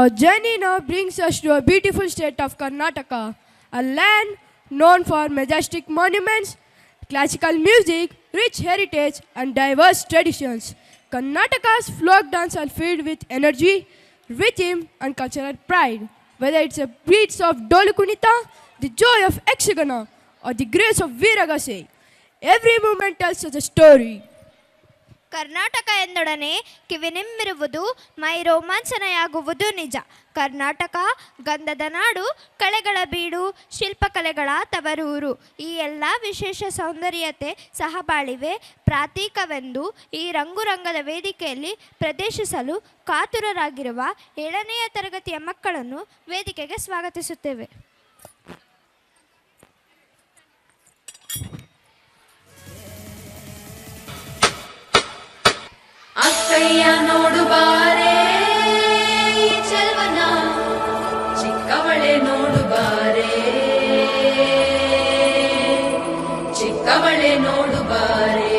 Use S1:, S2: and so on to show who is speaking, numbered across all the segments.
S1: Our journey now brings us to a beautiful state of Karnataka, a land known for majestic monuments, classical music, rich heritage, and diverse traditions. Karnataka's folk dance are filled with energy, rhythm, and cultural pride. Whether it's a beats of Dolukunita, the joy of Ekshagana, or the grace of Viragase, every moment tells us a story.
S2: Karnataka ಎಂದೊಡನೆ ಕಿವಿನೆಮ್ಮಿರುವುದು ಮೈ ರೋಮಾಂಚನೆಯಾಗುವುದು ನಿಜ. ಕರ್ನಾಟಕ ಗಂಧದ ನಾಡು, ಕಳೆಗಳ ಬೀಡು, ಶಿಲ್ಪಕಲೆಗಳ ತವರೂರು. ಈ ಎಲ್ಲ ವಿಶೇಷ ಸೌಂದರ್ಯತೆ ಸಹಬಾಳಿವೆ ಪ್ರಾತೀಕವೆಂದು ಈ ರಂಗುರಂಗದ ವೇದಿಕೆಯಲ್ಲಿ ಪ್ರದರ್ಶಿಸಲು ಕಾತುರರಾಗಿರುವ 7ನೆಯ ತರಗತಿಯ ಮಕ್ಕಳನ್ನು ವೇದಿಕೆಗೆ ಸ್ವಾಗತಿಸುತ್ತೇವೆ.
S3: ಅಕ್ಕಯ್ಯ ನೋಡು ಬಾರೆ ಚೆಲ್ವನ, ಚಿಕ್ಕವಳೆ ನೋಡು ಬಾರೆ, ಚಿಕ್ಕವಳೆ ನೋಡು ಬಾರೆ,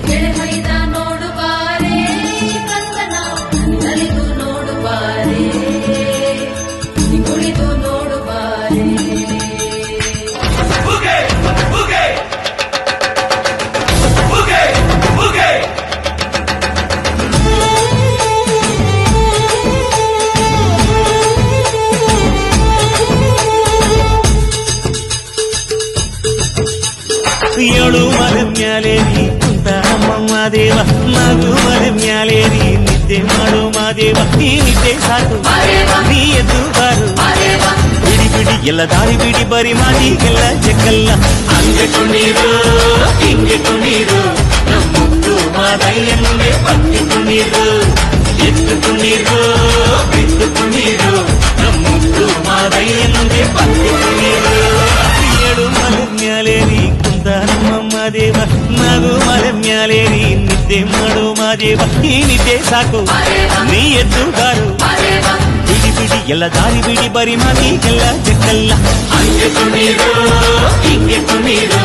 S3: ಕೆಳಮೈದ ನೋಡು ಬಾರೆ, ಕಂದನ ನಲಿದು ನೋಡು ಬಾರೆ, ಕುಳಿದು ನೋಡು ಬಾರೆ.
S4: ಏಳು ಮಲೆ ಮ್ಯಾಲೆ ನೀ ಕುಂತ ಮಾದೇವ, ನಗು ಮಲೆ ಮ್ಯಾಲೆ ನೀ ನಿದ್ದೆ ಮಾಡು ಮಾದೇವ. ನೀ ನಿದ್ದೆ ಸಾಕು ನೀ ಎದ್ದು ಬಾರು, ಬಿಡಿ ಬಿಡಿ ಎಲ್ಲ ದಾರಿ ಬಿಡಿ ಬರಿ ಮಾದಿಗೆಲ್ಲ ಜಗ್ಗಲ್ಲ. ಹಂಗೆ ಕುಣೀರು ಹಿಂಗೆ ಕುಣೀರು, ನಮ್ಮುತ್ತು ಮಾದಯ್ಯನಿಗೆ ಪತ್ತಿ ಕುಣೀರು, ಎದ್ದು ಕುಣೀರು ಬಿದ್ದು ಕುಣೀರು, ನಮ್ಮುತ್ತು ಮಾದಯ್ಯನಿಗೆ ಪತ್ತಿ ಕುಣೀರು. ಏಳು ಮಲೆ ಮ್ಯಾಲೆ ನೀ ಕುಂತ ನಮ್ಮ ಮಾದೇವ, ನಗು ಮಲೆ ಮ್ಯಾಲೆ ನೀ ನಿದ್ದೆ ಮಾಡು ಮಾದೇವ. ಈ ನಿದ್ದೆ ಸಾಕು ನೀ ಎದ್ದು ಬಾರು, ಬಿಡಿ ಬಿಡಿ ಎಲ್ಲ ದಾರಿ ಬಿಡಿ ಬರಿ ಮಾದಿಗೆಲ್ಲ ಜಗ್ಗಲ್ಲ. ಹಂಗೆ ಕುಣೀರು ಹಿಂಗೆ ಕುಣೀರು,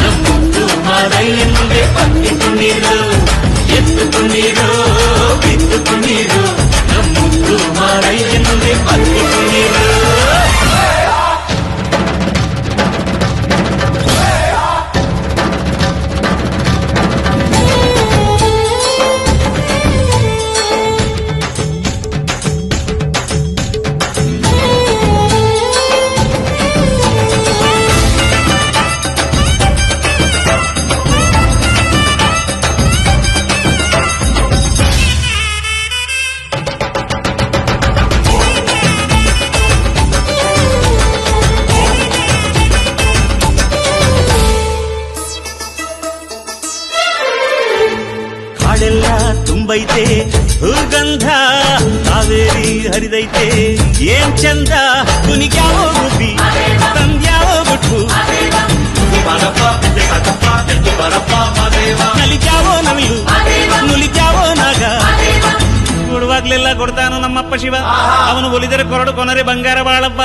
S4: ನಮ್ಮುತ್ತು ಮಾದಯ್ಯನಿಗೆ ಪತ್ತಿ ಕುಣೀರು, ಎದ್ದು ಕುಣೀರು ಬಿದ್ದು ಕುಣೀರು, ನಮ್ಮುತ್ತು ಮಾದಯ್ಯನಿಗೆ ಪತ್ತಿ ಕುಣೀರು. ಕಾಡೆಲ್ಲ ತುಂಬೈತೆ ಹೂಗಂಧ, ಕಾವೇರಿ ಹರಿದೈತೆ ಏನ್ ಚಂದ, ಕುನಿಗ್ಯಾವ ಬುದ್ಧಿ ತಂದ್ಯಾವ ಬಿಟ್ಟು, ನಲಿಗ್ಯಾವೋ ನವಿಲು ನುಲಿಗ್ಯಾವೋ ನಾಗ. ಕೊಡುವಾಗ್ಲೆಲ್ಲ ಕೊಡ್ತಾನು ನಮ್ಮಪ್ಪ ಶಿವ, ಅವನು ಒಲಿದರೆ ಕೊರಡು ಕೊನರೆ ಬಂಗಾರ ಬಾಳಪ್ಪ.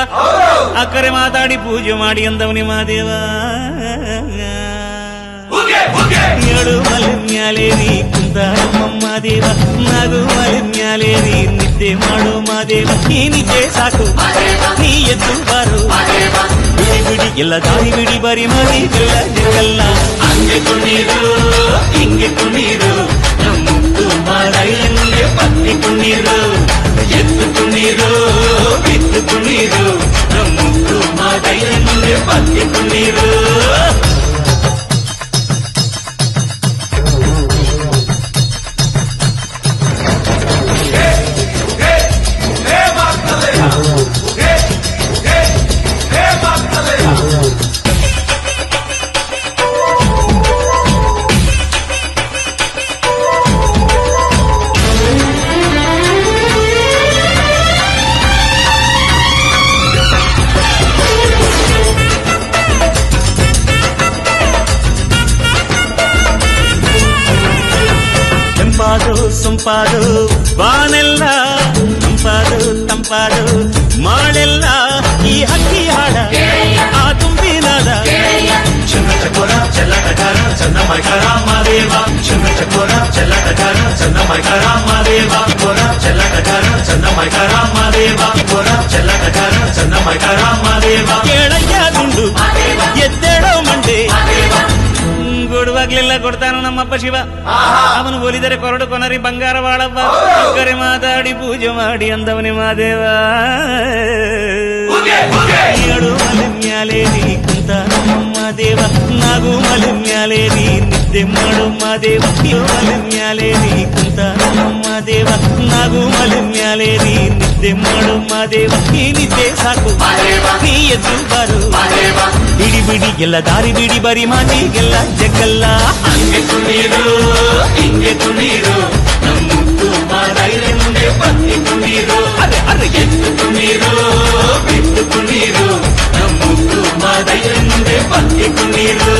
S4: ಅಕ್ಕರೆ ಮಾತಾಡಿ ಪೂಜೆ ಮಾಡಿ ಅಂದವನಿ ಮಾದೇವ. ಏಳು ಮಲೆ ಮ್ಯಾಲೆ ನೀ ಕುಂತ ನಮ್ಮ ಮಾದೇವ, ನಗು ಮಲೆ ಮ್ಯಾಲೆ ನೀ ನಿದ್ದೆ ಮಾಡು ಮಾದೇವ. ಈ ನಿದ್ದೆ ಸಾಕು ನೀ ಎದ್ದು ಬಾರು, ಬಿಡಿ ಬಿಡಿ ಎಲ್ಲ ದಾರಿ ಬಿಡಿ ಬರಿ ಮಾದಿಗೆಲ್ಲ ಜಗಲ್ಲ. ಹಂಗೆ ಕುಣೀರು ಹಿಂಗೆ ಕುಣೀರು, ನಮ್ಮುತ್ತು ಮಾದಯ್ಯನಿಗೆ ಪತ್ತಿ ಕುಣೀರು, ಎದ್ದು ಕುಣೀರು ಬಿದ್ದು ಕುಣೀರು, ನಮ್ಮುತ್ತು ಮಾದಯ್ಯನಿಗೆ ಪತ್ತಿ ಕುಣೀರು. ತಂಪಾದು ಸೊಂಪಾದು ಬಾನೆಲ್ಲ, ತಂಪಾದು ತಂಪಾದು ಮಾಳೆಲ್ಲ, ಈ ಹಕ್ಕಿ ಹಾಡ ಆ ತುಂಬಿನಾದ. ಚಂದ್ರ ಚಕೋರ ಚೆಲ್ಲಟಗಾರ ಚಂದ ಮೈಕರ ಮಾದೇವ, ಚಂದ್ರ ಚಕೋರ ಚೆಲ್ಲಟಗಾರ ಚಂದ ಮೈಕರ ಮಾದೇವ. ಚನ್ನಮೈಕರ ಮಾದೇವ ಕೋರ ಚೆಲ್ಲಟಕರ ಚನ್ನಮೈಕರ ಮಾದೇವ ಕೇಳಯ್ಯ ದುಂಡು ಎದ್ದೇಳೋ ಮಂಡೆ ಕೊಡುವಾಗ್ಲೆಲ್ಲ ಕೊಡ್ತಾನು ನಮ್ಮಪ್ಪ ಶಿವ ಅವನು ಒಲಿದರೆ ಕೊರಡು ಕೊನರಿ ಬಂಗಾರ ಬಾಳವ್ವ ಕರೆ ಮಾತಾಡಿ ಪೂಜೆ ಮಾಡಿ ಅಂದವನೇ ಮಾದೇವ ಏಳು ಮಲೆ ಮ್ಯಾಲೆ ನೀ ಕುಂತ ನಮ್ಮ ದೇವ ನಾಗು ಮಲೆ ಮ್ಯಾಲೆ ನೀ ನಿದ್ದೆ ಮಾಡು ಮಾದೇವ ಮಲೆ ಮ್ಯಾಲೆ ನೀ ಕುಂತ ನಮ್ಮ ದೇವ ನಾಗು ಮಲೆ ಮ್ಯಾಲೆ ನೀ ನಿದ್ದೆ ಮಾಡು ಮಾದೇವ ಈ ನಿದ್ದೆ ಸಾಕು ನೀ ಎದ್ದು ಬಾರು ಬಿಡಿ ಬಿಡಿ ಎಲ್ಲ ದಾರಿ ಬಿಡಿ ಬರಿ ಮಾತಿಗೆಲ್ಲ ಜಗ್ಗಲ್ಲ ಹಂಗೆ ಕುಣೀರು ಹಿಂಗೆ ಕುಣೀರು ನಮ್ಮುತ್ತು ಮಾದೈರೆ ಮುಂದೆ ಬಂದಿ ಕುಣೀರು ಅರೆ ಅರೆ ಎದ್ದು ಕುಣೀರು ಬಿಟ್ಟು ಕುಣೀರು ನಮ್ಮುತ್ತು ಮಾದೈರೆ ಮುಂದೆ ಬಂದಿ ಕುಣೀರು